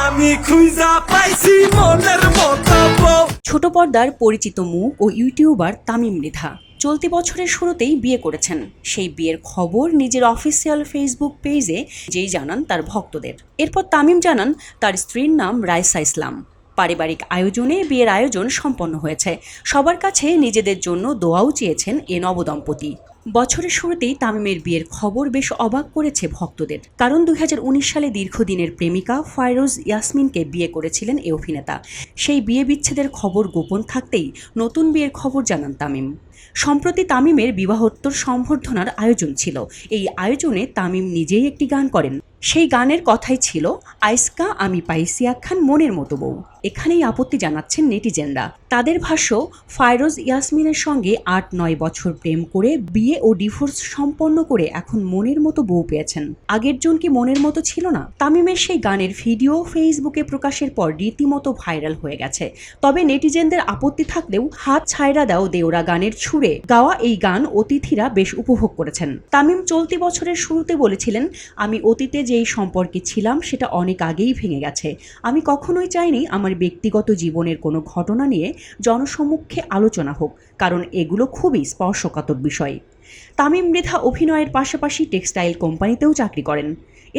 আমি খুঁজা পাইছি মনের মতো বউ। ছোট পর্দার পরিচিত মুখ ও ইউটিউবার তামিম মৃধা চলতি বছরের শুরুতেই বিয়ে করেছেন। সেই বিয়ের খবর নিজের অফিসিয়াল ফেসবুক পেজে যেই জানান তার ভক্তদের। এরপর তামিম জানান তার স্ত্রীর নাম রাইসা ইসলাম। পারিবারিক আয়োজনে বিয়ের আয়োজন সম্পন্ন হয়েছে। সবার কাছে নিজেদের জন্য দোয়াও চেয়েছেন এ নবদম্পতি। বছরের শুরুতেই তামিমের বিয়ের খবর বেশ অবাক করেছে ভক্তদের, কারণ 2019 সালে দীর্ঘদিনের প্রেমিকা ফায়রোজ ইয়াসমিনকে বিয়ে করেছিলেন এই অভিনেতা। সেই বিয়ে বিচ্ছেদের খবর গোপন থাকতেই নতুন বিয়ের খবর জানান তামিম। সম্প্রতি তামিমের বিবাহোত্তর সংবর্ধনার আয়োজন ছিল। এই আয়োজনে তামিম নিজেই একটি গান করেন। সেই গানের কথাই ছিল আইস্কা আমি পাইছি একখান মনের মতো বউ। এখানেই আপত্তি জানাচ্ছেন নেটিজেনরা। তাদের ভাষ্য, ফায়রোজ ইয়াসমিনের সঙ্গে 8-9 বছর প্রেম করে বিয়ে ও ডিভোর্স সম্পন্ন করে এখন মনের মতো বউ পেয়েছেন। আগের জন কি মনের মতো ছিল না? তামিমের সেই গানের ভিডিও ফেসবুকে প্রকাশের পর রীতিমতো ভাইরাল হয়ে গেছে। তবে নেটিজেনদের আপত্তি থাকলেও হাত ছাইড়া দাও দেওরা গানের সুরে গাওয়া এই গান অতিথিরা বেশ উপভোগ করেছেন। তামিম চলতি বছরের শুরুতে বলেছিলেন, আমি অতীতে যেই সম্পর্কে ছিলাম সেটা অনেক আগেই ভেঙে গেছে। আমি কখনোই চাইনি আমার ব্যক্তিগত জীবনের কোনো ঘটনা নিয়ে জনসম্মুখে আলোচনা হোক, কারণ এগুলো খুবই স্পর্শকাতর বিষয়। তামিম মৃধা অভিনয়ের পাশাপাশি টেক্সটাইল কোম্পানিতেও চাকরি করেন।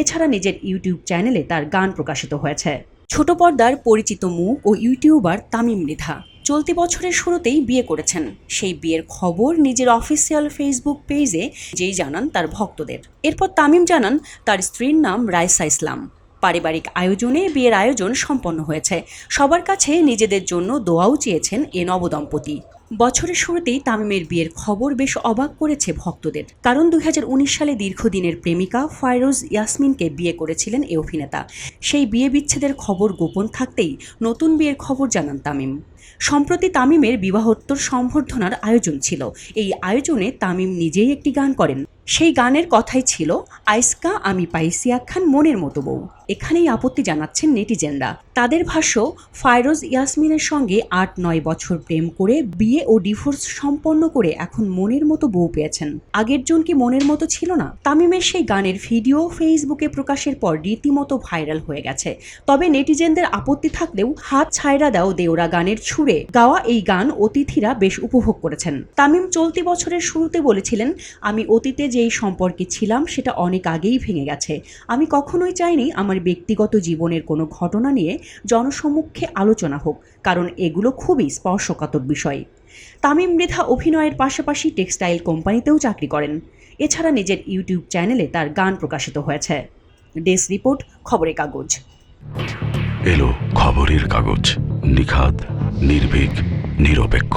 এছাড়া নিজের ইউটিউব চ্যানেলে তার গান প্রকাশিত হয়েছে। ছোট পর্দার পরিচিত মুখ ও ইউটিউবার তামিম মৃধা চলতি বছরের শুরুতেই বিয়ে করেছেন। সেই বিয়ের খবর নিজের অফিসিয়াল ফেসবুক পেজে যেই জানান তার ভক্তদের। এরপর তামিম জানান তার স্ত্রীর নাম রাইসা ইসলাম। পারিবারিক আয়োজনে বিয়ের আয়োজন সম্পন্ন হয়েছে। সবার কাছে নিজেদের জন্য দোয়াও চেয়েছেন এ নবদম্পতি। বছরের শুরুতেই তামিমের বিয়ের খবর বেশ অবাক করেছে ভক্তদের, কারণ 2019 সালে দীর্ঘদিনের প্রেমিকা ফায়রোজ ইয়াসমিনকে বিয়ে করেছিলেন এই অভিনেতা। সেই বিয়ে বিচ্ছেদের খবর গোপন থাকতেই নতুন বিয়ের খবর জানান তামিম। সম্প্রতি তামিমের বিবাহোত্তর সংবর্ধনার আয়োজন ছিল। এই আয়োজনে তামিম নিজেই একটি গান করেন। সেই গানের কথাই ছিল আইস্কা আমি পাইছি একখান মনের মতো বউ। এখানেই আপত্তি জানাচ্ছেন নেটিজেনরা। তাদের ভাষ্য, ফায়রোজ ইয়াসমিনের সঙ্গে 8-9 বছর প্রেম করে বিয়ে ও ডিভোর্স সম্পন্ন করে এখন মনের মতো বউ পেয়েছেন। আগের জন কি মনের মতো ছিল না? তামিমের সেই গানের ভিডিও ফেসবুকে প্রকাশের পর রীতিমতো ভাইরাল হয়ে গেছে। তবে নেটিজেনদের আপত্তি থাকলেও হাত ছাইড়া দাও দেওরা গানের সুরে গাওয়া এই গান অতিথিরা বেশ উপভোগ করেছেন। তামিম চলতি বছরের শুরুতে বলেছিলেন, আমি অতীতে যেই সম্পর্কে ছিলাম সেটা অনেক আগেই ভেঙে গেছে। আমি কখনোই চাইনি আমার ব্যক্তিগত জীবনের কোনো ঘটনা নিয়ে জনসম্মুখে আলোচনা হোক, কারণ এগুলো খুবই স্পর্শকাতর বিষয়। তামিম মৃধা অভিনয়ের পাশাপাশি টেক্সটাইল কোম্পানিতেও চাকরি করেন। এছাড়া নিজের ইউটিউব চ্যানেলে তার গান প্রকাশিত হয়েছে। ডেস্ক রিপোর্ট, খবরের কাগজ। এলো খবরের কাগজ, নিখাত, নির্ভীক, নিরপেক্ষ।